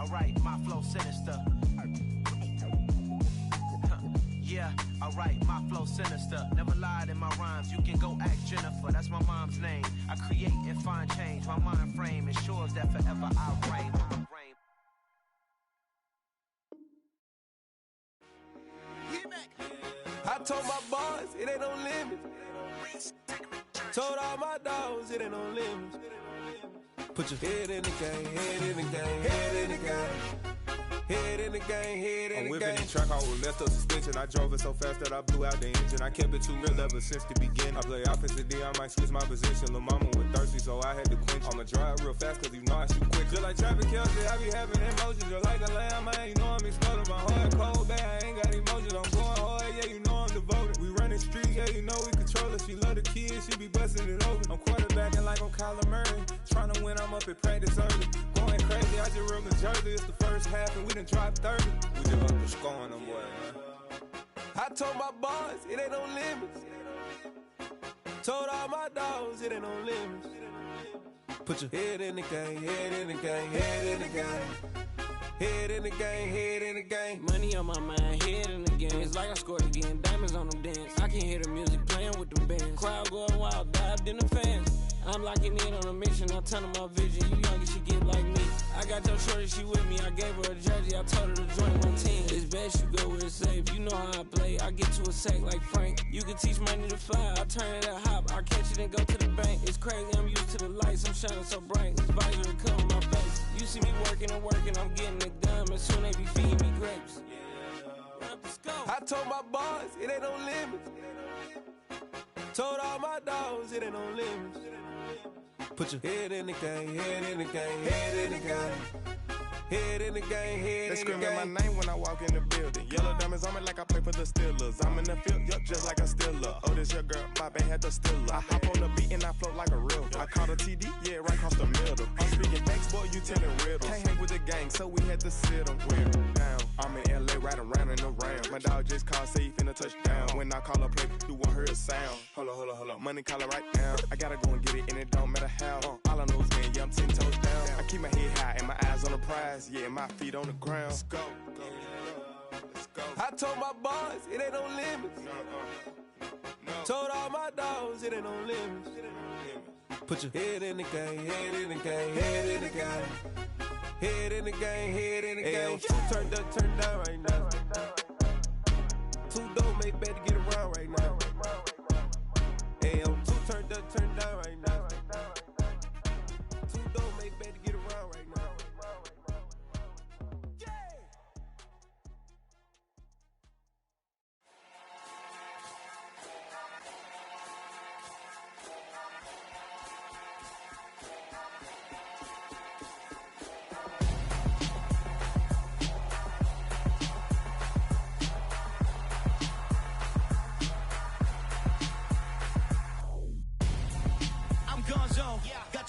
alright, my flow sinister. Yeah, alright, my flow sinister. Never lied in my rhymes, you can go ask Jennifer. That's my mom's name. I create and find change. My mind frame ensures that forever I reign. I told my boys, it ain't no limits. Told all my dogs, it ain't no limits. Put your head in the game, head in the game, head in the game. Head in the game, head in the game. I'm whipping the track, I was messed up suspension. I drove it so fast that I blew out the engine. I kept it too real ever since the beginning. I play offensive D, I might switch my position. Lil' mama was thirsty, so I had to quench. I'ma drive real fast, cause you know I shoot quick. Just like traffic Kelsey, I be having emotions. Just like a lamb, man, you know I'm exploding. My heart cold, bad, I ain't got emotions. I'm going hard, yeah, you know I'm devoted. We running streets, yeah, you know we control it. She love the kids, she be busting it over. I'm quarterbacking like I'm Kyler Murray. Trying to win, I'm up at practice early. Going crazy, I just real the jersey. It's the first half and we done dropped 30. We just up the score on them boys, man. I told my boys, it ain't no limits. Told all my dogs, it ain't no limits. Put your head in the game, head in the game, head in the game. Head in the game, head in the game. Money on my mind, head in the game. It's like I scored again, diamonds on them dance. I can hear the music playing with them bands. Crowd going wild, dived in the fans. I'm locking in on a mission, I turn on my vision. You young, you should get like me. I got your shorty, she with me. I gave her a jersey, I told her to join my team. It's best you go where it's safe. You know how I play, I get to a sack like Frank. You can teach money to fly, I turn it up hop. I catch it and go to the bank. It's crazy, I'm used to the lights, I'm shining so bright. This visor come on my face. You see me working and working, I'm getting it done. And soon they be feeding me grapes. I told my boys, it ain't no limits. Told all my dogs, it ain't no limits. Put your head in the game, head in the game, head in the game. Head in the game, head in the game. They screaming my name when I walk in the building. Yellow diamonds on me like I play for the Steelers. I'm in the field, yup, just like a Steeler. Oh, this your girl, my band had the Steeler. I hop on the beat and I float like a real. I caught a TD, yeah, right across the middle. I'm speaking facts, boy, you telling riddles. Can't hang with the gang, so we had to sit them down. I'm in LA, riding around and around. My dog just called, say he finna touch down. When I call a play, you won't hear a sound. Hold on, money call it right now. I gotta go and get it, and it don't matter how. All I know is, man, yeah, I'm 10 toes down. I keep my head high and my eyes on the prize. Yeah, my feet on the ground. Let's go. Let's go. I told my boys, it ain't no limits. No. Told all my dogs, it ain't no limits. Put your head in the game, head in the game, head in the game. Head in the game, head in the game. Turned up, turned down right now. Two dope make better get around right now. Hey, I'm two turned up, turned down right now. Two dope make better get around right now.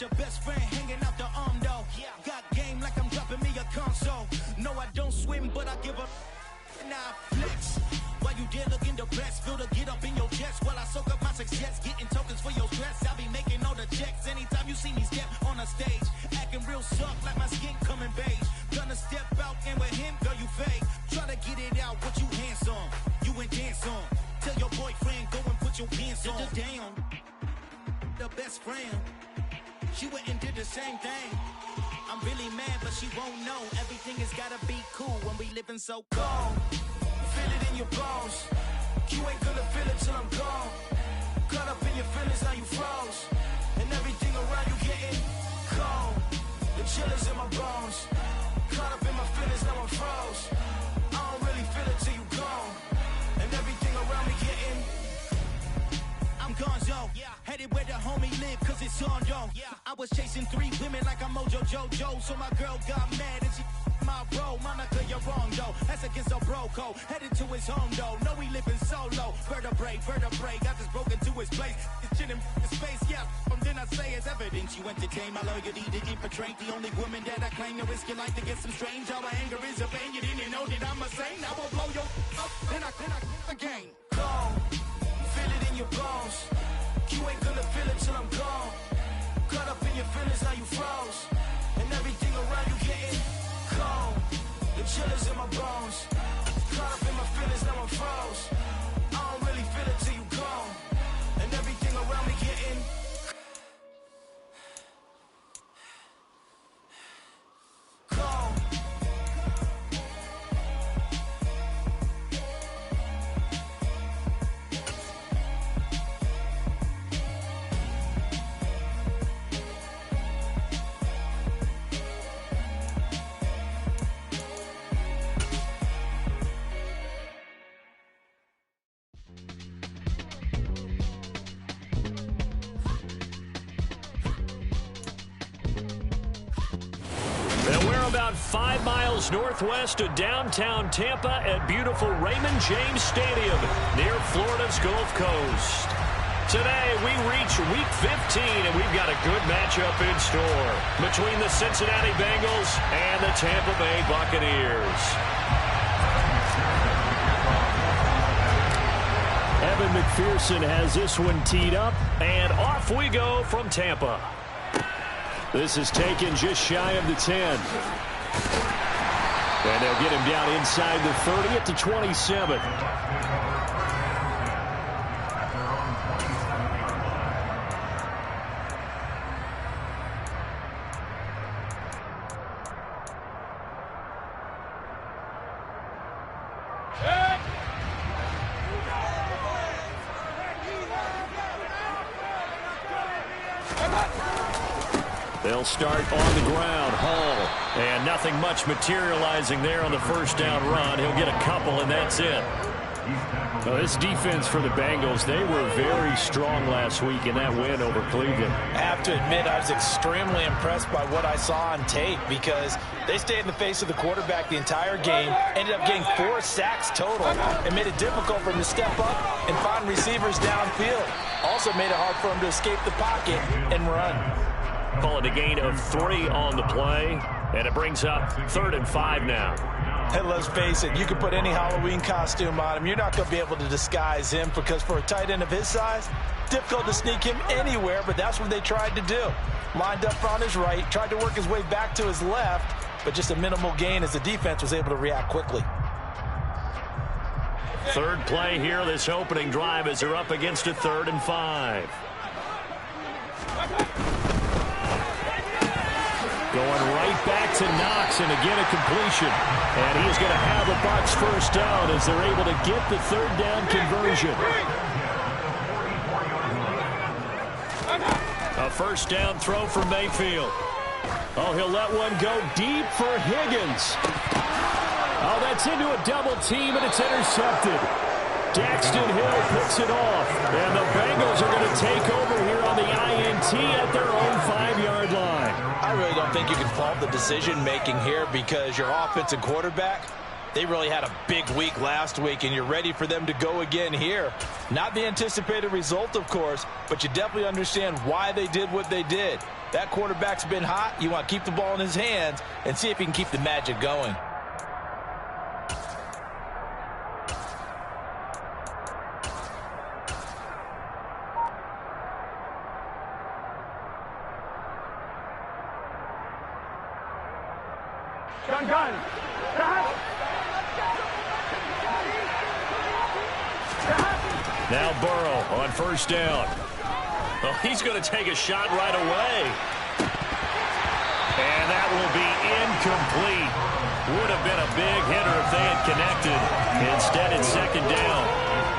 Your best friend hanging out the arm though. Got game like I'm dropping me a console. No, I don't swim, but I give a now flex. While you there looking depressed, feel the get up in your chest while I soak up my success. Getting tokens for your stress. I'll be making all the checks anytime you see me step on a stage. Acting real soft like my skin coming beige. Gonna step out and with him, girl, you fake. Try to get it out, what you hands on. You ain't dance on. Tell your boyfriend, go and put your pants on. Down. The best friend. She went and did the same thing. I'm really mad, but she won't know. Everything has gotta be cool when we living so cold. Feel it in your bones. You ain't gonna feel it till I'm gone. Caught up in your feelings, now you froze. And everything around you getting cold. The chill is in my bones. Caught up in my feelings, now I'm froze. I don't really feel it till you gone. And everything around me getting I'm gonzo, headed where the homie live, cause it's on, yo. I was chasing 3 women like I'm Mojo Jojo, so my girl got mad and she my bro. Monica, you're wrong, though. That's against a bro code. Headed to his home, though. No, we living solo. Vertebrae, got this broken to his place. It's chilling in space, yeah. From then I say it's evidence you entertain my loyalty to infiltrate. The only woman that I claim to risk your life to get some strange. All my anger is a pain. You didn't know that I'm a saint. I will blow your up, then I again. Gone. Feel it in your bones. You ain't gonna feel it till I'm gone. Caught up in your feelings, now you froze. And everything around you getting cold. about 5 miles northwest of downtown Tampa at beautiful Raymond James Stadium near Florida's Gulf Coast. Today, we reach Week 15, and we've got a good matchup in store between the Cincinnati Bengals and the Tampa Bay Buccaneers. Evan McPherson has this one teed up, and off we go from Tampa. This is taken just shy of the 10. And they'll get him down inside the 30 at the 27. They'll start on the ground. Hall. And nothing much materializing there on the first down run. He'll get a couple, and that's it. Well, this defense for the Bengals, they were very strong last week in that win over Cleveland. I have to admit, I was extremely impressed by what I saw on tape because they stayed in the face of the quarterback the entire game, ended up getting 4 sacks total, and made it difficult for him to step up and find receivers downfield. Also made it hard for him to escape the pocket and run. Call it a gain of 3 on the play, and it brings up 3rd and 5 now. And let's face it, you can put any Halloween costume on him. You're not going to be able to disguise him because for a tight end of his size, difficult to sneak him anywhere, but that's what they tried to do. Lined up on his right, tried to work his way back to his left, but just a minimal gain as the defense was able to react quickly. 3rd play here, this opening drive as they're up against a 3rd and 5. Going right back to Knox, and again a completion. And he's going to have a Bucs first down as they're able to get the 3rd down conversion. A first down throw for Mayfield. Oh, he'll let one go deep for Higgins. Oh, that's into a double team, and it's intercepted. Daxton Hill picks it off. And the Bengals are going to take over here on the INT at their own 5-yard line. I really don't think you can fault the decision-making here because your offensive quarterback, they really had a big week last week, and you're ready for them to go again here. Not the anticipated result, of course, but you definitely understand why they did what they did. That quarterback's been hot. You want to keep the ball in his hands and see if he can keep the magic going. Gun. Now Burrow on first down. Well, he's going to take a shot right away. And that will be incomplete. Would have been a big hitter if they had connected. Instead, it's 2nd down.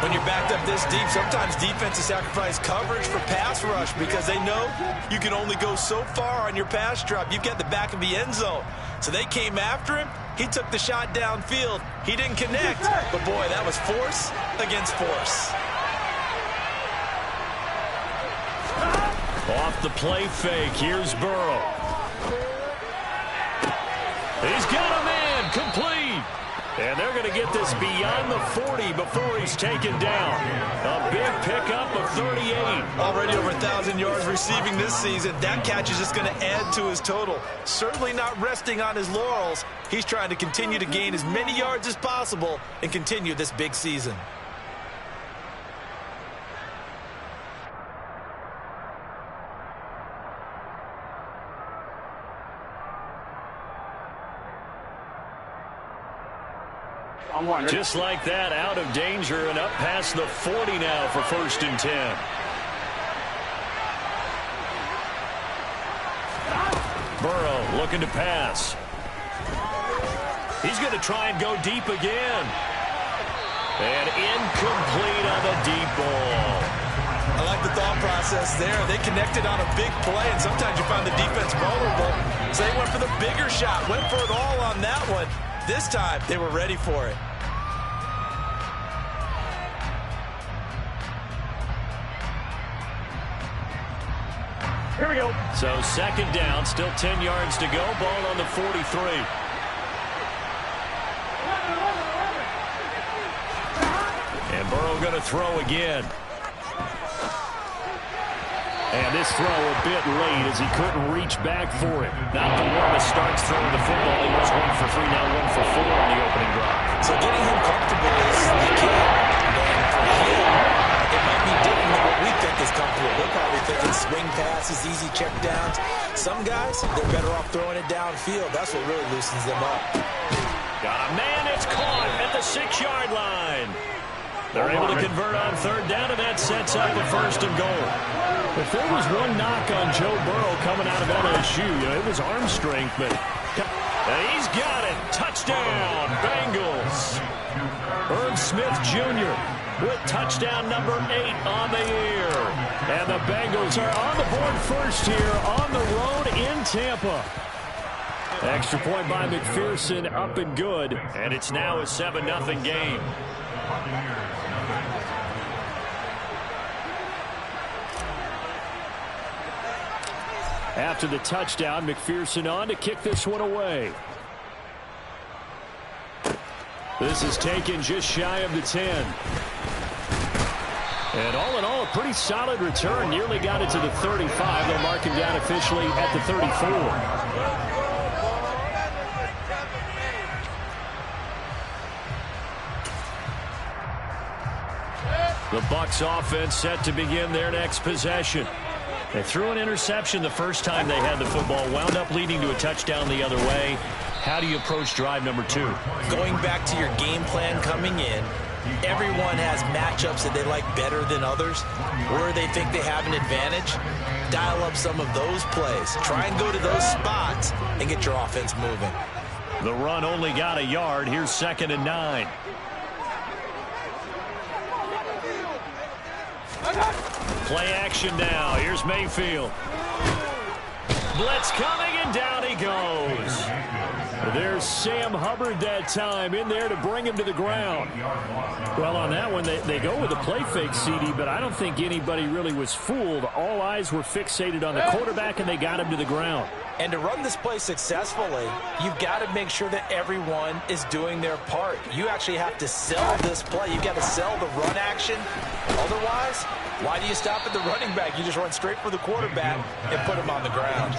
When you're backed up this deep, sometimes defenses sacrifice coverage for pass rush because they know you can only go so far on your pass drop. You've got the back of the end zone. So they came after him. He took the shot downfield. He didn't connect. But, boy, that was force against force. Off the play fake. Here's Burrow. He's got a man. Complete. And they're going to get this beyond the 40 before he's taken down. A big pickup of 38. Already over 1,000 yards receiving this season. That catch is just going to add to his total. Certainly not resting on his laurels. He's trying to continue to gain as many yards as possible and continue this big season. Just like that, out of danger and up past the 40 now for 1st and 10. Burrow looking to pass. He's going to try and go deep again. And incomplete on the deep ball. I like the thought process there. They connected on a big play, and sometimes you find the defense vulnerable. So they went for the bigger shot, went for it all on that one. This time, they were ready for it. Here we go. So second down, still 10 yards to go. Ball on the 43. And Burrow going to throw again. And this throw a bit late as he couldn't reach back for it. Not the warmest starts throwing the football. He was 1 for 3, now 1 for 4 on the opening drive. So getting him comfortable is the key. And for him, it might be different than what we think is comfortable. They're probably thinking swing passes, easy check downs. Some guys, they're better off throwing it downfield. That's what really loosens them up. Got a man, it's caught at the 6-yard line. They're able to convert on third down, and that sets up a 1st and goal. If there was one knock on Joe Burrow coming out of LSU, it was arm strength, but he's got it. Touchdown, Bengals. Herb Smith Jr. with touchdown number 8 on the year. And the Bengals are on the board first here on the road in Tampa. Extra point by McPherson, up and good. And it's now a 7-0 game. After the touchdown, McPherson on to kick this one away. This is taken just shy of the 10. And all in all, a pretty solid return. Nearly got it to the 35. They'll mark him down officially at the 34. The Bucs offense set to begin their next possession. They threw an interception the first time they had the football, wound up leading to a touchdown the other way. How do you approach drive number 2? Going back to your game plan coming in, everyone has matchups that they like better than others, where they think they have an advantage. Dial up some of those plays. Try and go to those spots and get your offense moving. The run only got a yard. Here's 2nd and 9. Play action now. Here's Mayfield. Blitz coming, and down he goes. There's Sam Hubbard that time in there to bring him to the ground. Well, on that one, they go with a play fake, CD, but I don't think anybody really was fooled. All eyes were fixated on the quarterback, and they got him to the ground. And to run this play successfully, you've got to make sure that everyone is doing their part. You actually have to sell this play. You've got to sell the run action. Otherwise, why do you stop at the running back? You just run straight for the quarterback and put him on the ground.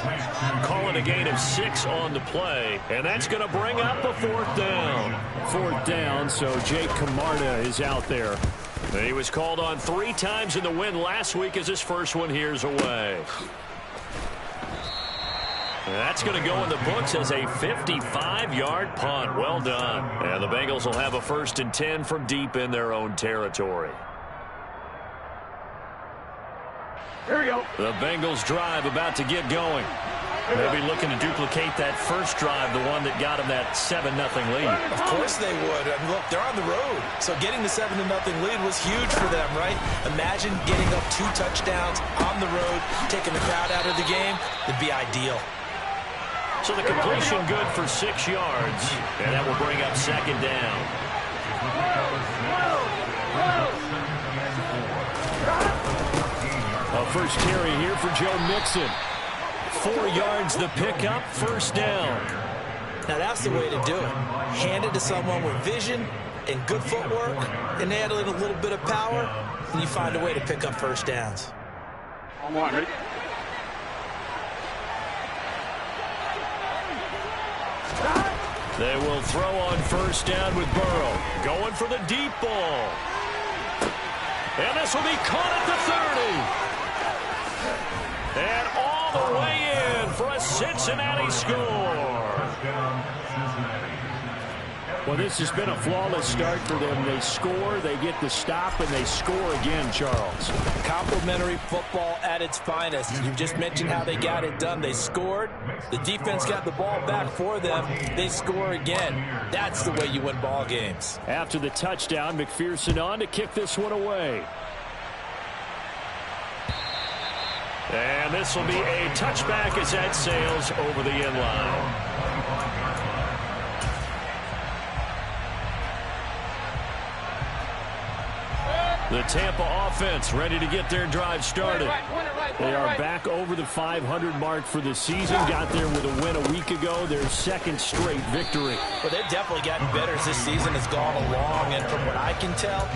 Calling a gain of 6 on the play, and that's going to bring up a 4th down. 4th down, so Jake Camarda is out there. He was called on 3 times in the win last week as his first one here's away. That's going to go in the books as a 55-yard punt. Well done. And the Bengals will have a 1st and 10 from deep in their own territory. Here we go. The Bengals drive about to get going. They'll be looking to duplicate that first drive, the one that got them that 7-0 lead. Of course they would. I mean, look, they're on the road. So getting the 7-0 lead was huge for them, right? Imagine getting up 2 touchdowns on the road, taking the crowd out of the game. It'd be ideal. So the completion good for 6 yards, and that will bring up 2nd down. A first carry here for Joe Mixon. 4 yards the pickup, 1st down. Now that's the way to do it. Hand it to someone with vision and good footwork, and add a little bit of power, and you find a way to pick up 1st downs. Come on, ready? They will throw on 1st down with Burrow. Going for the deep ball. And this will be caught at the 30. And all the way in for a Cincinnati score. Well, this has been a flawless start for them. They score, they get the stop, and they score again, Charles. Complimentary football at its finest. You just mentioned how they got it done. They scored. The defense got the ball back for them. They score again. That's the way you win ball games. After the touchdown, McPherson on to kick this one away. And this will be a touchback as that sails over the end line. The Tampa offense ready to get their drive started. They are back over the 500 mark for the season. Got there with a win a week ago. Their second straight victory. Well, they've definitely gotten better as this season has gone along. And from what I can tell,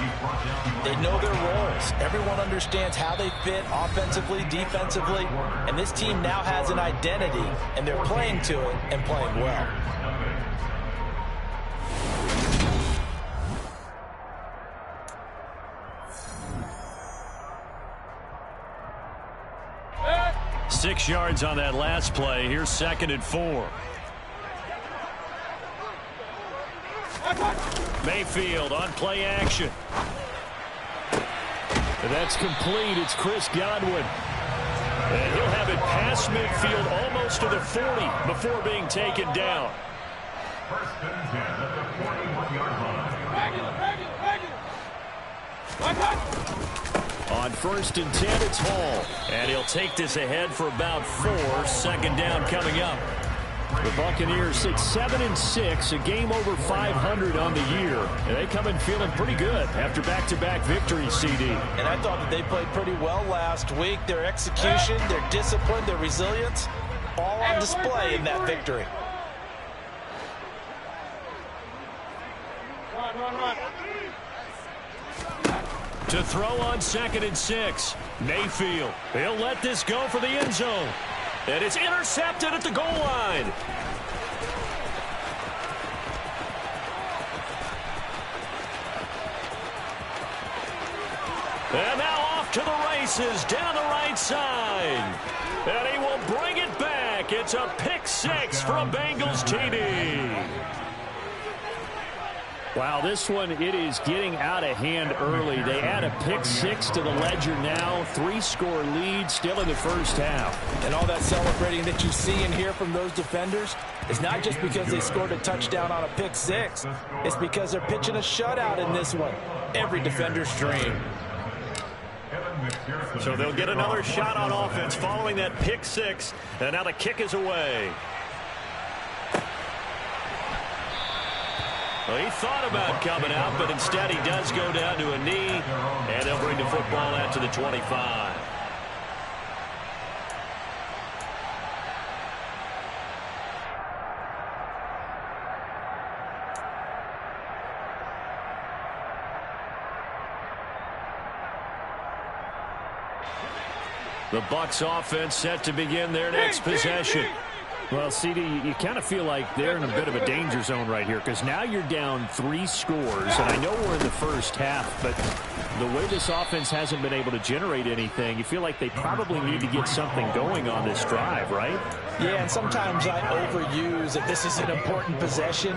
they know their roles. Everyone understands how they fit offensively, defensively. And this team now has an identity, and they're playing to it and playing well. Six yards on that last play. Here's 2nd and 4. Mayfield on play action. And that's complete. It's Chris Godwin. And he'll have it past midfield almost to the 40 before being taken down. First and 10 at the 41-yard line. On 1st and 10, it's Hall. And he'll take this ahead for about 4. 2nd down coming up. The Buccaneers sit 7-6, a game over 500 on the year. And they come in feeling pretty good after back-to-back victories, CD. And I thought that they played pretty well last week. Their execution, their discipline, their resilience, all on display in that victory. Run. To throw on 2nd and 6. Mayfield. He'll let this go for the end zone. And it's intercepted at the goal line. And now off to the races down the right side. And he will bring it back. It's a pick 6 from Bengals TD. Wow, this one, it is getting out of hand early. They add a pick 6 to the ledger now. 3-score lead still in the first half. And all that celebrating that you see and hear from those defenders is not just because they scored a touchdown on a pick 6. It's because they're pitching a shutout in this one. Every defender's dream. So they'll get another shot on offense following that pick 6. And now the kick is away. Well, he thought about coming out, but instead he does go down to a knee, and they'll bring the football out to the 25. The Bucs offense set to begin their next possession. Well, CD, you kind of feel like they're in a bit of a danger zone right here because now you're down 3 scores, and I know we're in the first half, but the way this offense hasn't been able to generate anything, you feel like they probably need to get something going on this drive, right? Yeah, and sometimes I overuse that this is an important possession,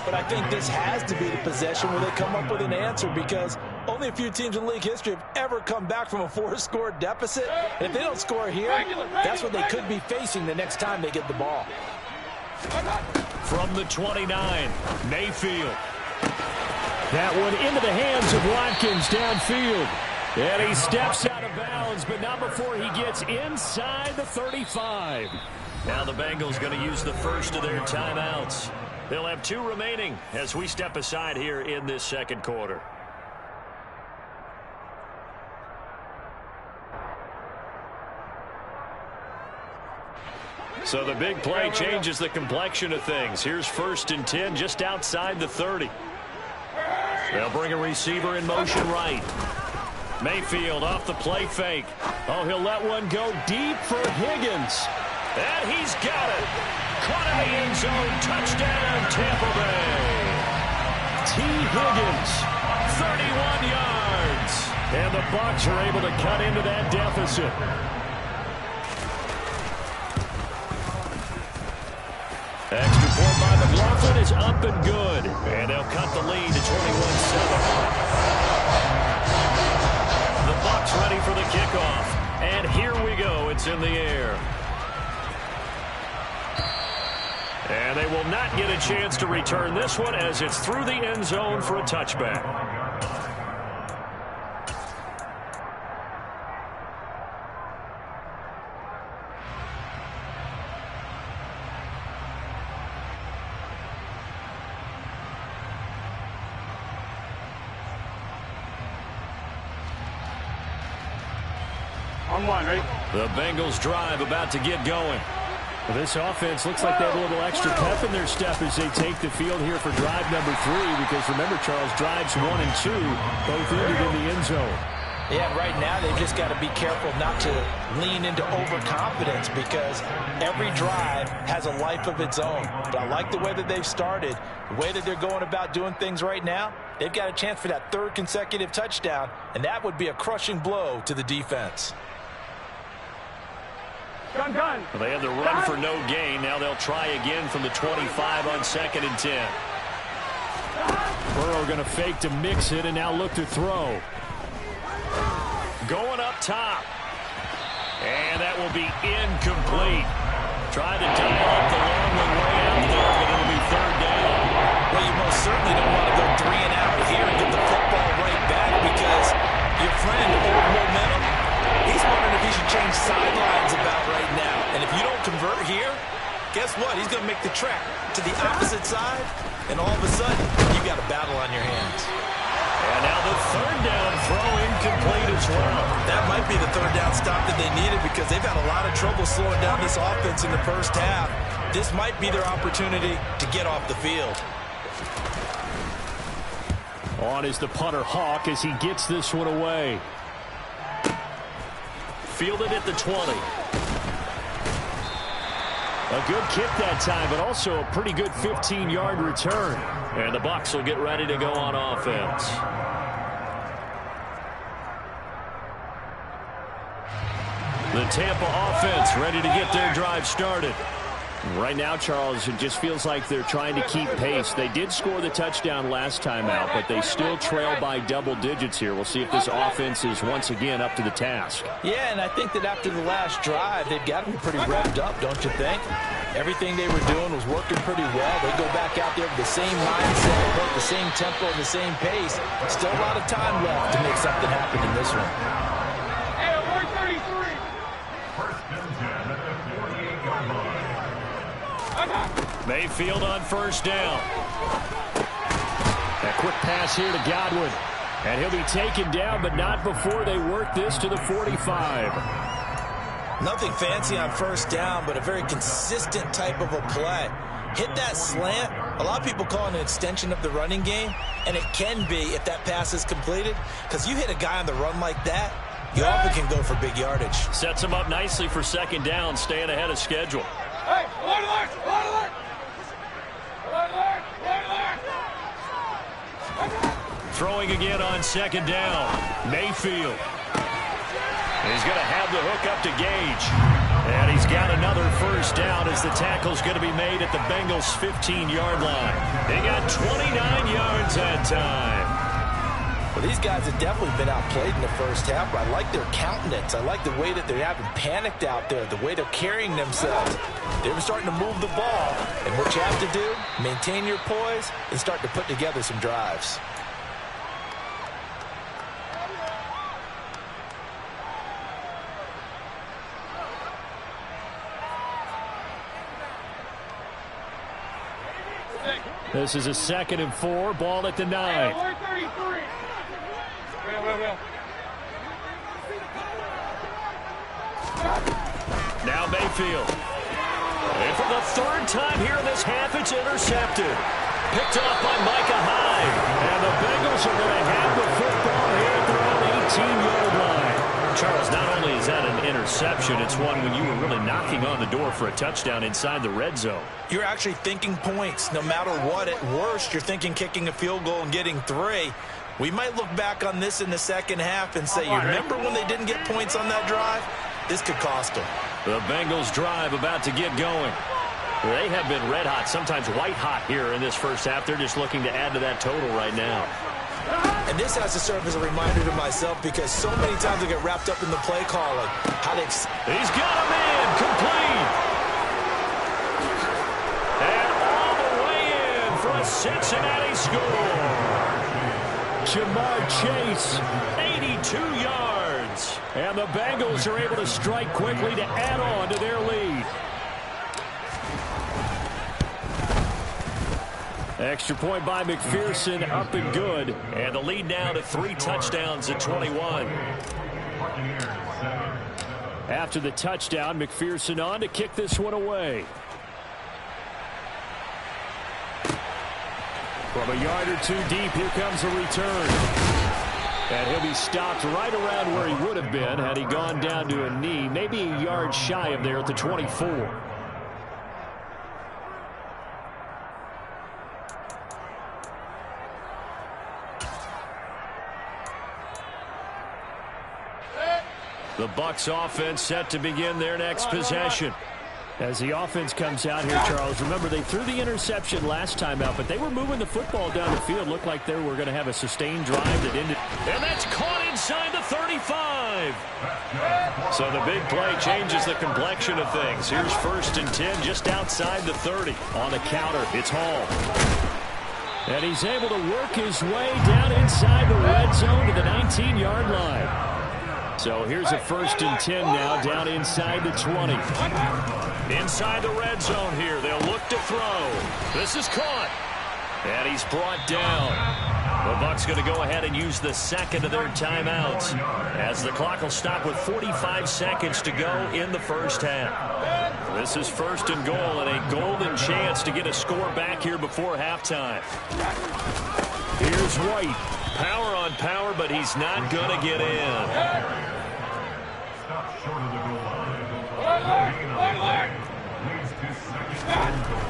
but I think this has to be the possession where they come up with an answer because only a few teams in league history have ever come back from a 4-score deficit. And if they don't score here, that's what they could be facing the next time they get the ball. From the 29, Mayfield. That one into the hands of Watkins downfield. And he steps out of bounds, but not before he gets inside the 35. Now the Bengals going to use the first of their timeouts. They'll have 2 remaining as we step aside here in this second quarter. So the big play changes the complexion of things. Here's 1st and 10 just outside the 30. They'll bring a receiver in motion right. Mayfield off the play fake. Oh, he'll let one go deep for Higgins. And he's got it. Caught in the end zone. Touchdown, Tampa Bay. T. Higgins, 31 yards. And the Bucs are able to cut into that deficit. Extra point by McLaughlin is up and good. And they'll cut the lead to 21-7. The Bucs ready for the kickoff. And here we go. It's in the air. And they will not get a chance to return this one as it's through the end zone for a touchback. On one, ready? The Bengals drive about to get going. Well, this offense looks like they have a little extra pep in their step as they take the field here for drive number 3, because remember, Charles, drives 1 and 2 both ended in the end zone. Yeah, right now they've just got to be careful not to lean into overconfidence, because every drive has a life of its own. But I like the way that they've started, the way that they're going about doing things right now. They've got a chance for that 3rd consecutive touchdown, and that would be a crushing blow to the defense. Gun. Well, they had the run for no gain. Now they'll try again from the 25 on 2nd and 10. Burrow going to fake to mix it and now look to throw. Going up top. And that will be incomplete. Tried to dial up the long one way out there, but it'll be 3rd down. Well, you most certainly don't want to go 3 and out here and get the football right back, because your friend, old momentum, he's wondering if he should change sidelines about right now. And if you don't convert here, guess what? He's going to make the trek to the opposite side, and all of a sudden, you got a battle on your hands. And now the 3rd down throw incomplete as well. That might be the 3rd down stop that they needed, because they've had a lot of trouble slowing down this offense in the first half. This might be their opportunity to get off the field. On is the punter Hawk as he gets this one away. Fielded at the 20. A good kick that time, but also a pretty good 15-yard return. And the Bucs will get ready to go on offense. The Tampa offense ready to get their drive started. Right now, Charles, it just feels like they're trying to keep pace. They did score the touchdown last time out, but they still trail by double digits here. We'll see if this offense is once again up to the task. Yeah, and I think that after the last drive, they've got to be pretty revved up, don't you think? Everything they were doing was working pretty well. They go back out there with the same mindset, the same tempo, and the same pace. Still a lot of time left to make something happen in this one. Hey, 133. First and 10 at the 48-yard line. Mayfield on 1st down. A quick pass here to Godwin. And he'll be taken down, but not before they work this to the 45. Nothing fancy on 1st down, but a very consistent type of a play. Hit that slant. A lot of people call it an extension of the running game, and it can be if that pass is completed, because you hit a guy on the run like that, you often can go for big yardage. Sets him up nicely for 2nd down, staying ahead of schedule. Hey, alert, alert, alert, alert. Alert, alert, alert. Throwing again on 2nd down. Mayfield. He's going to have the hook up to Gage. And he's got another 1st down as the tackle's going to be made at the Bengals' 15-yard line. They got 29 yards that time. Well, these guys have definitely been outplayed in the first half, but I like their countenance. I like the way that they haven't panicked out there, the way they're carrying themselves. They're starting to move the ball, and what you have to do, maintain your poise and start to put together some drives. This is a 2nd and 4, ball at the 9. Hey, 133. Well. Now Mayfield. And for the 3rd time here in this half, it's intercepted. Picked off by Micah Hyde. And the Bengals are going to have the football here at their own 18-yard line. Charles, not only is that an interception, it's one when you were really knocking on the door for a touchdown inside the red zone. You're actually thinking points. No matter what, at worst, you're thinking kicking a field goal and getting 3. We might look back on this in the second half and say, you remember when they didn't get points on that drive? This could cost them. The Bengals drive about to get going. They have been red hot, sometimes white hot here in this first half. They're just looking to add to that total right now. And this has to serve as a reminder to myself, because so many times I get wrapped up in the play calling. He's got him in, complete. And all the way in for a Cincinnati score. Jamar Chase, 82 yards. And the Bengals are able to strike quickly to add on to their lead. Extra point by McPherson, up and good. And the lead now to 3 touchdowns at 21. Buccaneers 7. After the touchdown, McPherson on to kick this one away. From a yard or two deep, here comes a return. And he'll be stopped right around where he would have been had he gone down to a knee, maybe a yard shy of there at the 24. The Bucs offense set to begin their next possession. As the offense comes out here, Charles, remember they threw the interception last time out, but they were moving the football down the field. Looked like they were going to have a sustained drive that ended. And that's caught inside the 35. So the big play changes the complexion of things. Here's 1st and 10 just outside the 30. On the counter, it's Hall. And he's able to work his way down inside the red zone to the 19-yard line. So here's a 1st and 10 now down inside the 20. Inside the red zone here. They'll look to throw. This is caught. And he's brought down. The Bucs going to go ahead and use the second of their timeouts as the clock will stop with 45 seconds to go in the first half. This is 1st and goal and a golden chance to get a score back here before halftime. Here's White. Power on power, but he's not going to get in.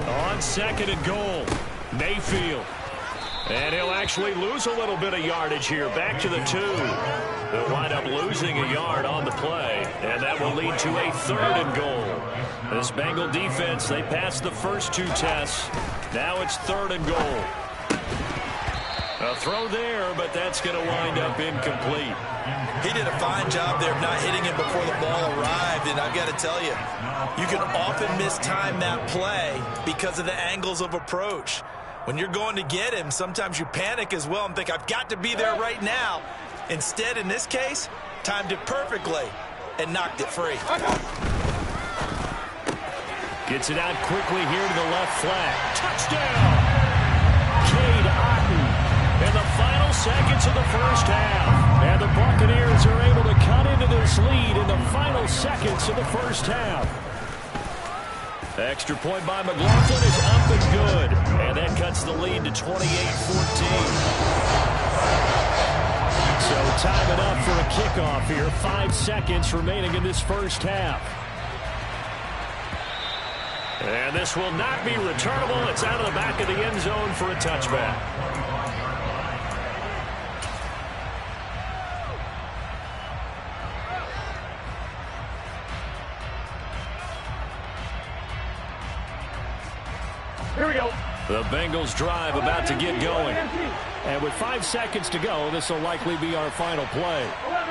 On 2nd and goal, Mayfield. And he'll actually lose a little bit of yardage here. Back to the 2. They'll wind up losing a yard on the play, and that will lead to a 3rd and goal. This Bengal defense, they passed the first 2 tests. Now it's 3rd and goal. A throw there, but that's going to wind up incomplete. He did a fine job there of not hitting him before the ball arrived, and I've got to tell you, you can often mistime that play because of the angles of approach. When you're going to get him, sometimes you panic as well and think, I've got to be there right now. Instead, in this case, timed it perfectly and knocked it free. Gets it out quickly here to the left flat. Touchdown! Cade Otton. In the final seconds of the first half. And the Buccaneers are able to cut into this lead in the final seconds of the first half. Extra point by McLaughlin is up and good. And that cuts the lead to 28-14. So time enough for a kickoff here. 5 seconds remaining in this first half. And this will not be returnable. It's out of the back of the end zone for a touchback. Here we go. The Bengals drive about to get going. And with 5 seconds to go, this will likely be our final play. 11.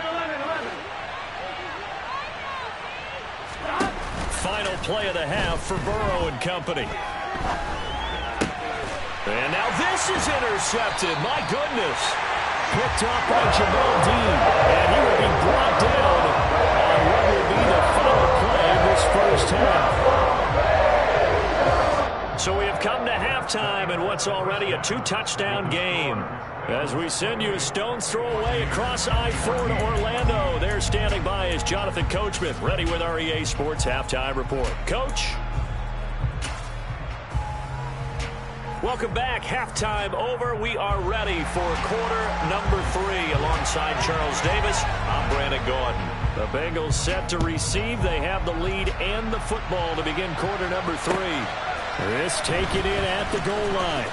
Final play of the half for Burrow and company. And now this is intercepted. My goodness. Picked off by Jamal Dean. And he will be brought down on what will be the final play of this first half. So we have come to halftime in what's already a 2-touchdown game. As we send you a stone's throw away across I-4 to Orlando. There standing by is Jonathan Coachman, ready with our EA Sports Halftime Report. Coach. Welcome back. Halftime over. We are ready for quarter number 3 alongside Charles Davis. I'm Brandon Gordon. The Bengals set to receive. They have the lead and the football to begin quarter number 3. This taken in at the goal line.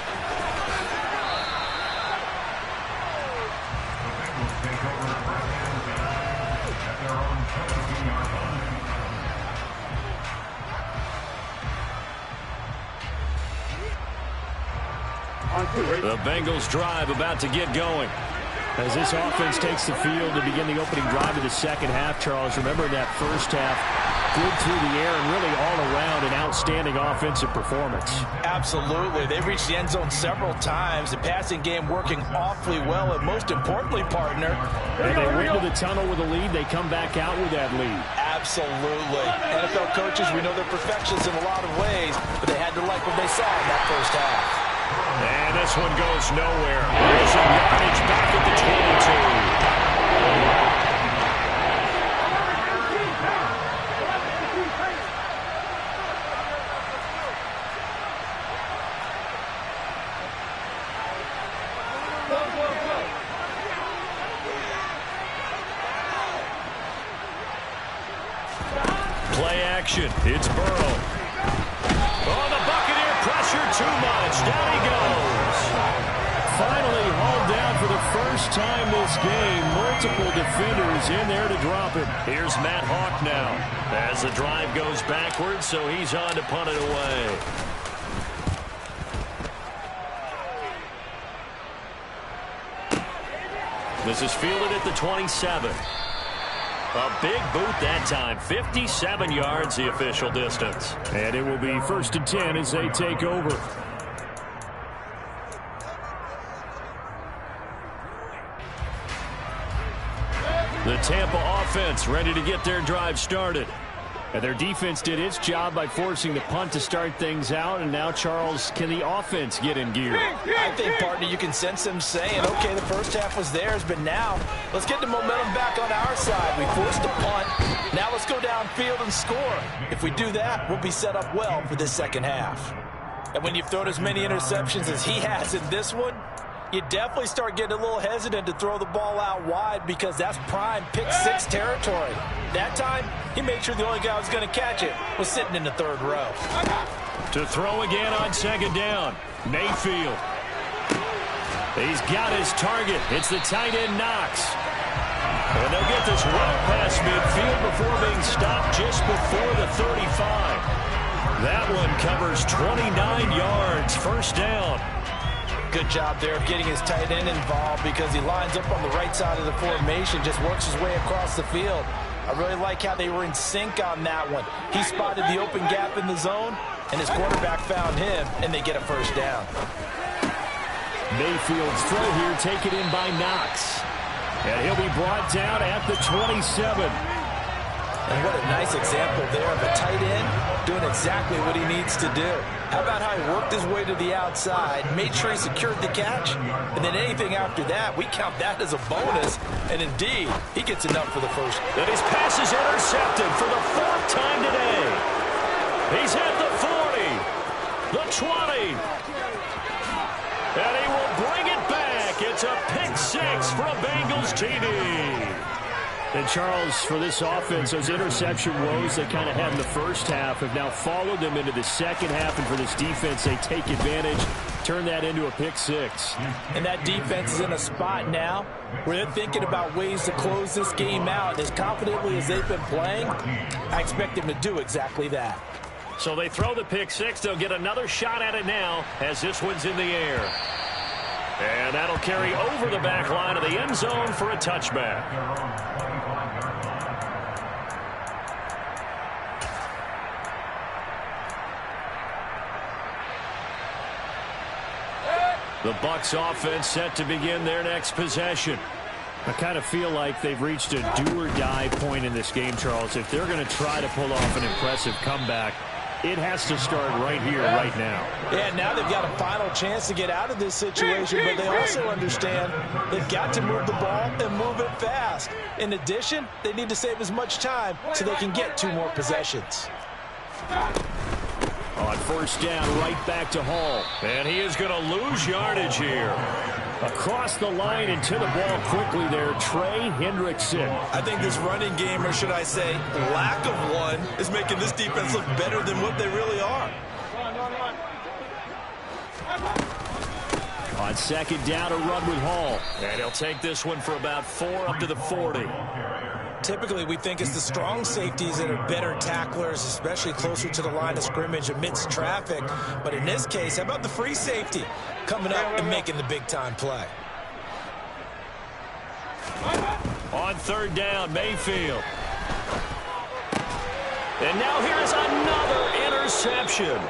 The Bengals drive about to get going. As this offense takes the field to begin the opening drive of the second half, Charles, remember in that first half, good through the air and really all around an outstanding offensive performance. Absolutely. They've reached the end zone several times. The passing game working awfully well, and most importantly, partner, and they went to the tunnel with a lead. They come back out with that lead. Absolutely. NFL coaches, we know they're perfectionists in a lot of ways, but they had to like what they saw in that first half. And this one goes nowhere. Losing yardage back at the 22. action. It's Burrow. Oh, the Buccaneer pressure too much. Down he goes. Finally hauled down for the first time this game. Multiple defenders in there to drop it. Here's Matt Hawk now as the drive goes backwards, so he's on to punt it away. This is fielded at the 27. A big boot that time. 57 yards the official distance. And it will be 1st and 10 as they take over. The Tampa offense ready to get their drive started. And their defense did its job by forcing the punt to start things out. And now, Charles, can the offense get in gear? I think, partner, you can sense them saying, okay, the first half was theirs, but now let's get the momentum back on our side. We forced the punt. Now let's go downfield and score. If we do that, we'll be set up well for this second half. And when you've thrown as many interceptions as he has in this one, you definitely start getting a little hesitant to throw the ball out wide because that's prime pick-6 territory. That time, he made sure the only guy who was going to catch it was sitting in the 3rd row. To throw again on 2nd down, Mayfield. He's got his target. It's the tight end Knox. And they'll get this well past midfield before being stopped just before the 35. That one covers 29 yards, 1st down. Good job there of getting his tight end involved because he lines up on the right side of the formation, just works his way across the field. I really like how they were in sync on that one. He spotted the open gap in the zone, and his quarterback found him, and they get a 1st down. Mayfield's throw here taken in by Knox. And he'll be brought down at the 27. And what a nice example there of a tight end doing exactly what he needs to do. How about how he worked his way to the outside, made sure he secured the catch, and then anything after that, we count that as a bonus. And indeed, he gets enough for the 1st. And his pass is intercepted for the 4th time today. He's at the 40, the 20, and he will bring it back. It's a pick-6 for a Bengals TD. And, Charles, for this offense, those interception woes they kind of had in the first half have now followed them into the second half. And for this defense, they take advantage, turn that into a pick-6. And that defense is in a spot now where they're thinking about ways to close this game out. As confidently as they've been playing, I expect them to do exactly that. So they throw the pick-6. They'll get another shot at it now as this one's in the air. And that'll carry over the back line of the end zone for a touchback. The Bucs offense set to begin their next possession. I kind of feel like they've reached a do-or-die point in this game, Charles. If they're going to try to pull off an impressive comeback, it has to start right here, right now. Yeah, now they've got a final chance to get out of this situation, but they also understand they've got to move the ball and move it fast. In addition, they need to save as much time so they can get 2 more possessions. On 1st down, right back to Hall. And he is going to lose yardage here. Across the line and to the ball quickly there, Trey Hendrickson. I think this running game, or should I say lack of one, is making this defense look better than what they really are. On 2nd down, a run with Hall. And he'll take this one for about 4 up to the 40. Typically, we think it's the strong safeties that are better tacklers, especially closer to the line of scrimmage amidst traffic. But in this case, how about the free safety coming up and making the big-time play? On 3rd down, Mayfield. And now here's another interception.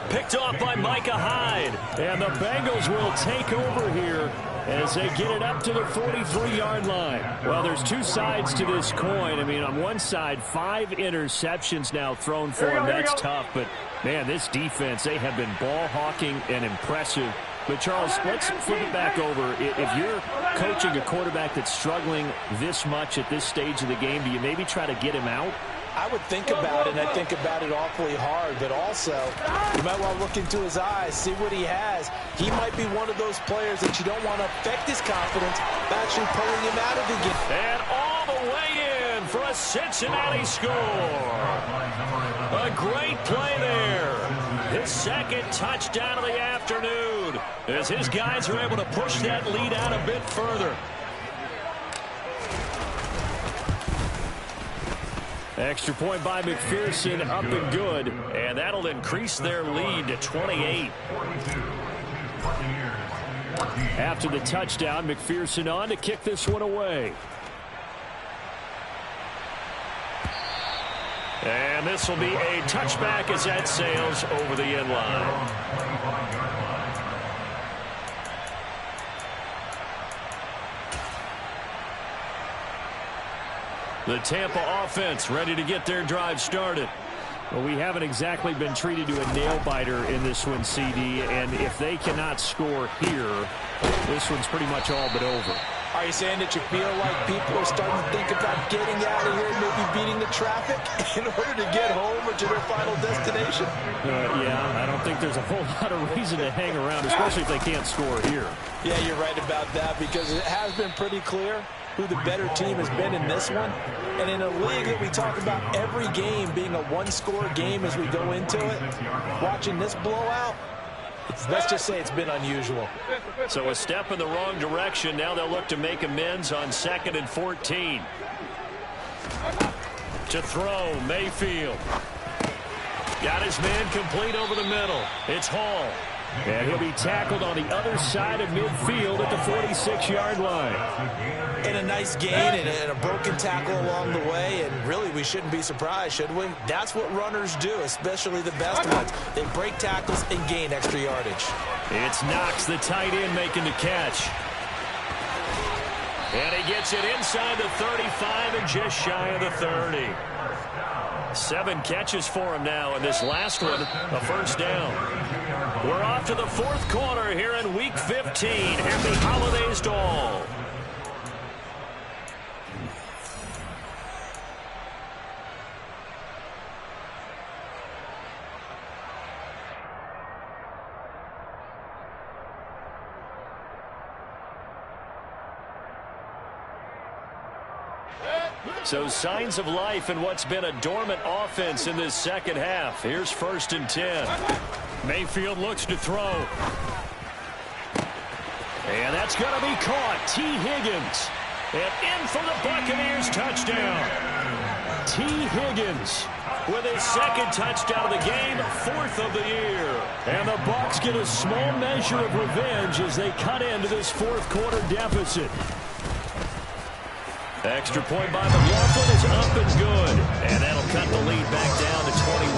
Picked off by Micah Hyde. And the Bengals will take over here as they get it up to the 43-yard line. Well, there's 2 sides to this coin. I mean, on one side, 5 interceptions now thrown for him. That's tough. But, man, this defense, they have been ball hawking and impressive. But, Charles, let's flip it back over. If you're coaching a quarterback that's struggling this much at this stage of the game, do you maybe try to get him out? I would think about it, and I think about it awfully hard, but also you might want to look into his eyes, see what he has. He might be one of those players that you don't want to affect his confidence by actually pulling him out of the game. And all the way in for a Cincinnati score. A great play there. His second touchdown of the afternoon as his guys are able to push that lead out a bit further. Extra point by McPherson, up and good, and that'll increase their lead to 28. After the touchdown, McPherson on to kick this one away. And this will be a touchback as that sails over the end line. The Tampa offense ready to get their drive started. Well, we haven't exactly been treated to a nail-biter in this one, CD, and if they cannot score here, this one's pretty much all but over. Are you saying that you feel like people are starting to think about getting out of here, maybe beating the traffic in order to get home or to their final destination? Yeah, I don't think there's a whole lot of reason to hang around, especially if they can't score here. Yeah, you're right about that because it has been pretty clear who the better team has been in this one. And in a league that we talk about every game being a one-score game as we go into it, watching this blowout, let's just say it's been unusual. So a step in the wrong direction. Now they'll look to make amends on 2nd and 14. To throw, Mayfield. Got his man complete over the middle. It's Hall. And he'll be tackled on the other side of midfield at the 46-yard line. And a nice gain and a broken tackle along the way. And really, we shouldn't be surprised, should we? That's what runners do, especially the best ones. They break tackles and gain extra yardage. It's Knox, the tight end, making the catch. And he gets it inside the 35 and just shy of the 30. 7 catches for him now, and this last one, a first down. We're off to the fourth quarter here in Week 15. Happy holidays to all. So signs of life in what's been a dormant offense in this second half. Here's 1st and 10. Mayfield looks to throw. And that's going to be caught. T. Higgins. And in for the Buccaneers touchdown. T. Higgins with his second touchdown of the game, 4th of the year. And the Bucs get a small measure of revenge as they cut into this fourth quarter deficit. Extra point by McLaughlin is up and good. And that'll cut the lead back down to 21.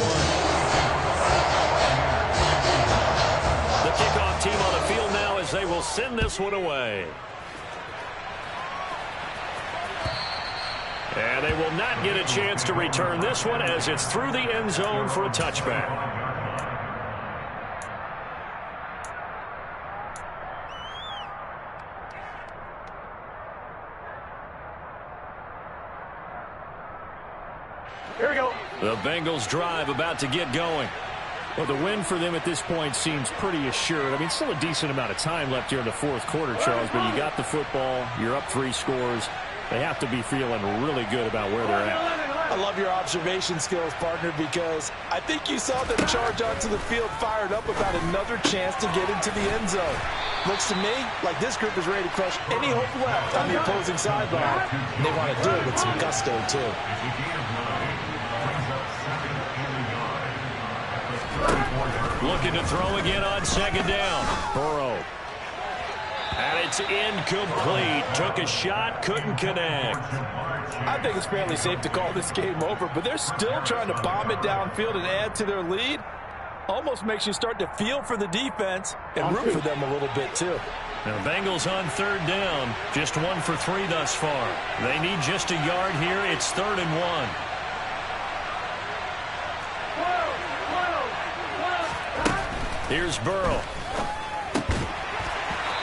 The kickoff team on the field now as they will send this one away. And they will not get a chance to return this one as it's through the end zone for a touchback. Here we go. The Bengals drive about to get going. Well, the win for them at this point seems pretty assured. I mean, still a decent amount of time left here in the fourth quarter, Charles, but you got the football, you're up 3 scores. They have to be feeling really good about where they're at. I love your observation skills, partner, because I think you saw them charge onto the field fired up about another chance to get into the end zone. Looks to me like this group is ready to crush any hope left on the opposing sideline. And they want to do it with some gusto, too. Looking to throw again on 2nd down. Burrow. And it's incomplete. Took a shot, couldn't connect. I think it's fairly safe to call this game over, but they're still trying to bomb it downfield and add to their lead. Almost makes you start to feel for the defense and root for them a little bit, too. Now, Bengals on 3rd down. Just 1 for 3 thus far. They need just a yard here. It's 3rd and 1. Here's Burrow.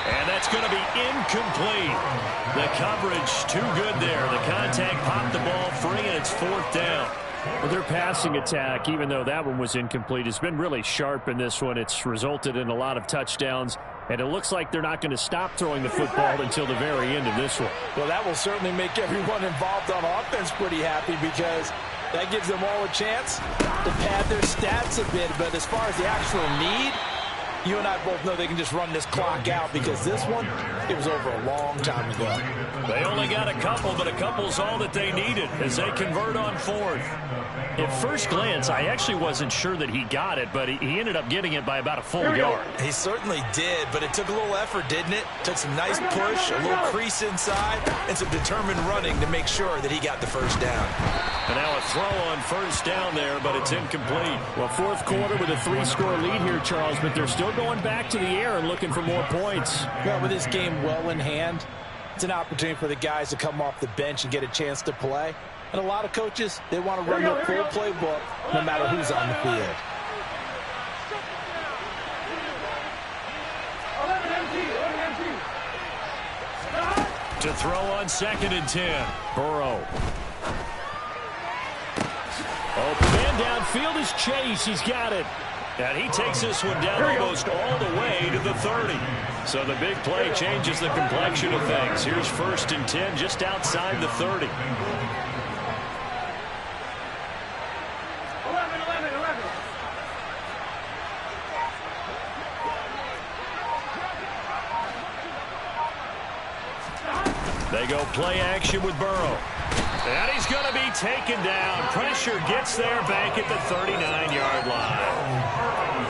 And that's going to be incomplete. The coverage too good there. The contact popped the ball free, and it's 4th down. Well, their passing attack, even though that one was incomplete, has been really sharp in this one. It's resulted in a lot of touchdowns. And it looks like they're not going to stop throwing the football until the very end of this one. Well, that will certainly make everyone involved on offense pretty happy because that gives them all a chance to pad their stats a bit. But as far as the actual need, you and I both know they can just run this clock out because this one, it was over a long time ago. They only got a couple, but a couple's all that they needed as they convert on fourth. At first glance, I actually wasn't sure that he got it, but he ended up getting it by about a full yard. He certainly did, but it took a little effort, didn't it? Took some nice push, a little crease inside, and some determined running to make sure that he got the first down. And now a throw on first down there, but it's incomplete. Well, fourth quarter with a 3-score lead here, Charles, but they're still going back to the air and looking for more points. Well, with this game well in hand, it's an opportunity for the guys to come off the bench and get a chance to play. And a lot of coaches, they want to run their full playbook no matter who's on the field. To throw on 2nd and 10. Burrow. Oh, man downfield is Chase. He's got it. And he takes this one down almost all the way to the 30. So the big play changes the complexion of things. Here's 1st and 10 just outside the 30. They go play action with Burrow. And he's going to be taken down. Pressure gets there back at the 39-yard line.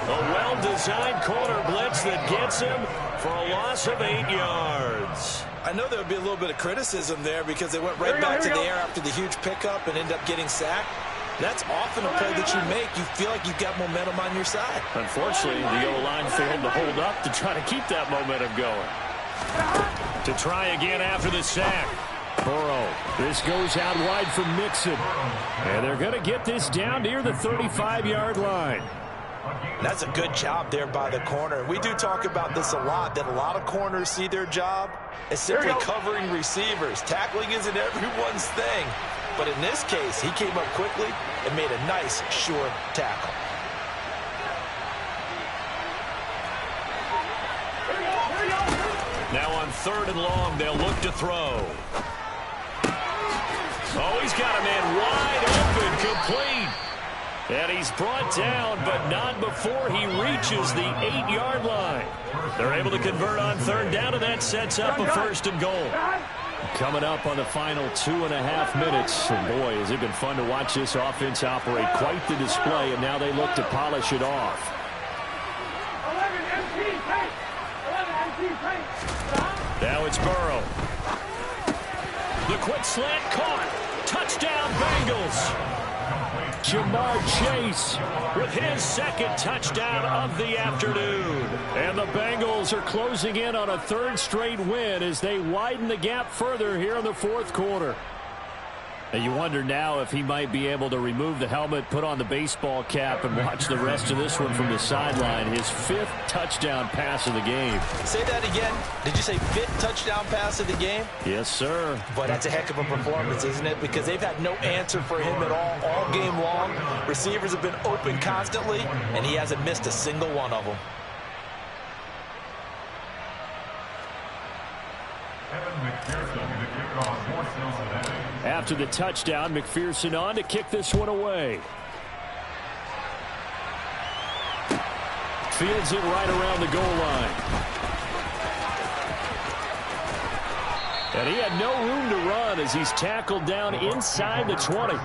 A well-designed corner blitz that gets him for a loss of 8 yards. I know there would be a little bit of criticism there because they went right back to the air after the huge pickup and ended up getting sacked. That's often a play that you make. You feel like you've got momentum on your side. Unfortunately, the O-line failed to hold up to try to keep that momentum going. To try again after the sack. Burrow. This goes out wide for Mixon. And they're going to get this down near the 35-yard line. That's a good job there by the corner. We do talk about this a lot, that a lot of corners see their job as simply covering receivers. Tackling isn't everyone's thing. But in this case, he came up quickly and made a nice, sure tackle. Now on 3rd and long, they'll look to throw. Oh, he's got a man wide open, complete. And he's brought down, but not before he reaches the 8-yard line. They're able to convert on 3rd down, and that sets up a 1st and goal. Coming up on the final 2.5 minutes. And boy, has it been fun to watch this offense operate. Quite the display, and now they look to polish it off. Now it's Burrow. The quick slant caught. Touchdown, Bengals. Jamar Chase with his 2nd touchdown of the afternoon. And the Bengals are closing in on a 3rd straight win as they widen the gap further here in the 4th quarter. And you wonder now if he might be able to remove the helmet, put on the baseball cap, and watch the rest of this one from the sideline. His 5th touchdown pass of the game. Say that again. Did you say 5th touchdown pass of the game? Yes, sir. But that's a heck of a performance, isn't it? Because they've had no answer for him at all game long. Receivers have been open constantly, and he hasn't missed a single one of them. After the touchdown, McPherson on to kick this one away. Fields it right around the goal line. And he had no room to run as he's tackled down inside the 20.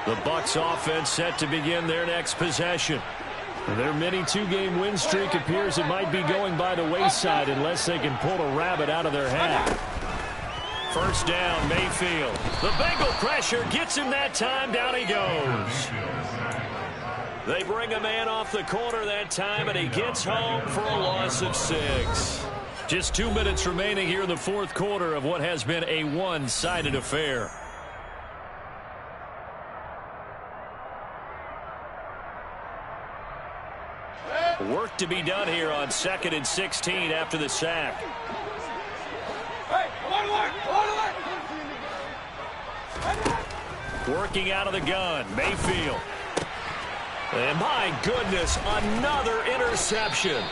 The Bucs offense set to begin their next possession. Their mini 2-game win streak appears it might be going by the wayside unless they can pull a rabbit out of their hat. 1st down, Mayfield. The Bengal pressure gets him that time. Down he goes. They bring a man off the corner that time, and he gets home for a loss of 6. Just 2 minutes remaining here in the 4th quarter of what has been a one-sided affair. Work to be done here on 2nd and 16 after the sack. Hey, come on, alert! Come on, alert! Working out of the gun, Mayfield. And my goodness, another interception.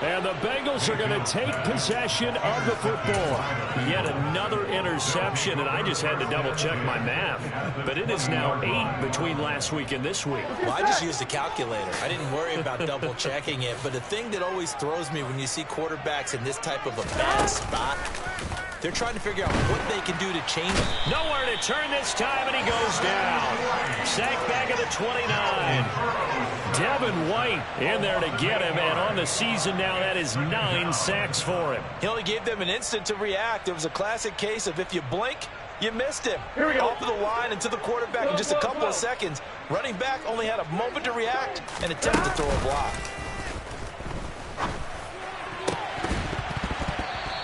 And the Bengals are going to take possession of the football. Yet another interception, and I just had to double-check my math. But it is now 8 between last week and this week. Well, I just used a calculator. I didn't worry about double-checking it. But the thing that always throws me when you see quarterbacks in this type of a bad spot, they're trying to figure out what they can do to change it. Nowhere to turn this time, and he goes down. Sacked back at the 29. Devin White in there to get him, and on the season now, that is 9 sacks for him. He only gave them an instant to react. It was a classic case of if you blink, you missed him. Here we go. Off of the line and to the quarterback in just a couple of seconds. Running back only had a moment to react and attempt to throw a block.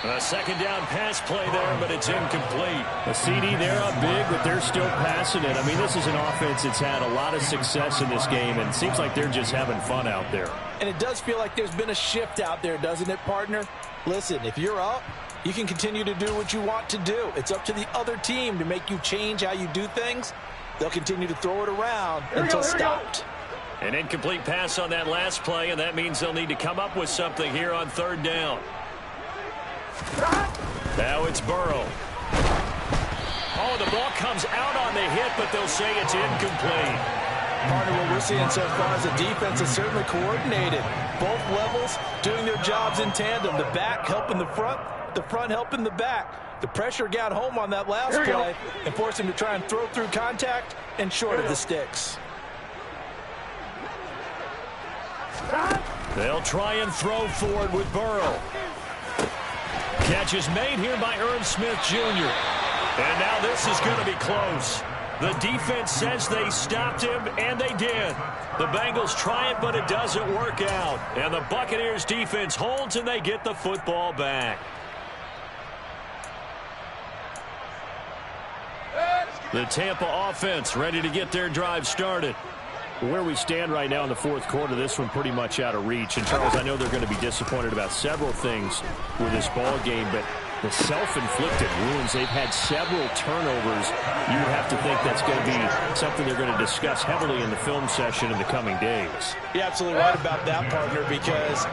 A second down pass play there, but it's incomplete. A CD, they're up big, but they're still passing it. I mean, this is an offense that's had a lot of success in this game, and it seems like they're just having fun out there. And it does feel like there's been a shift out there, doesn't it, partner? Listen, if you're up, you can continue to do what you want to do. It's up to the other team to make you change how you do things. They'll continue to throw it around until stopped. An incomplete pass on that last play, and that means they'll need to come up with something here on third down. Now it's Burrow. Oh, the ball comes out on the hit, but they'll say it's incomplete. Partner, what we're seeing so far is the defense is certainly coordinated. Both levels doing their jobs in tandem. The back helping the front helping the back. The pressure got home on that last play and forced him to try and throw through contact and short of the sticks. They'll try and throw forward with Burrow. Catch is made here by Irv Smith Jr. And now this is going to be close. The defense says they stopped him, and they did. The Bengals try it, but it doesn't work out. And the Buccaneers defense holds, and they get the football back. The Tampa offense ready to get their drive started. Where we stand right now in the fourth quarter, this one pretty much out of reach. And, Charles, I know they're going to be disappointed about several things with this ball game, but the self-inflicted wounds, they've had several turnovers. You would have to think that's going to be something they're going to discuss heavily in the film session in the coming days. You're absolutely right about that, partner, because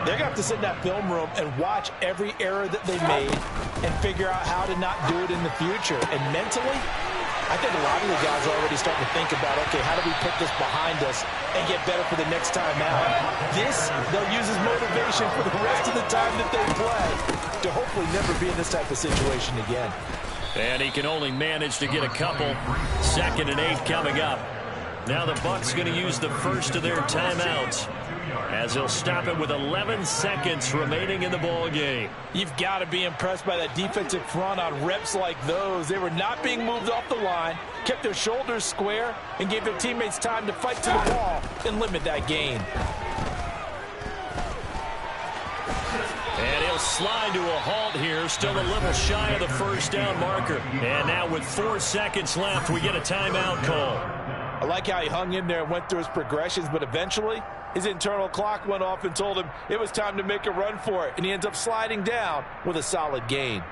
they're going to have to sit in that film room and watch every error that they made and figure out how to not do it in the future. And mentally, I think a lot of the guys are already starting to think about, okay, how do we put this behind us and get better for the next time out? This, they'll use as motivation for the rest of the time that they play to hopefully never be in this type of situation again. And he can only manage to get a couple. 2nd and 8 coming up. Now the Bucs going to use the first of their timeouts as they'll stop it with 11 seconds remaining in the ball game. You've got to be impressed by that defensive front on reps like those. They were not being moved off the line, kept their shoulders square, and gave their teammates time to fight to the ball and limit that gain. And he'll slide to a halt here, still a little shy of the first down marker. And now with 4 seconds left, we get a timeout call. I like how he hung in there and went through his progressions, but eventually his internal clock went off and told him it was time to make a run for it, and he ends up sliding down with a solid gain.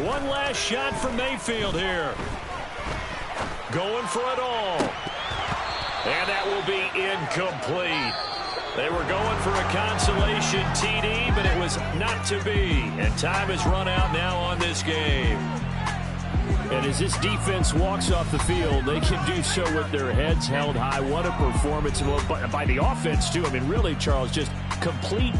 One last shot for Mayfield here. Going for it all. And that will be incomplete. They were going for a consolation TD, but it was not to be. And time has run out now on this game. And as this defense walks off the field, they can do so with their heads held high. What a performance by the offense, too. I mean, really, Charles, just complete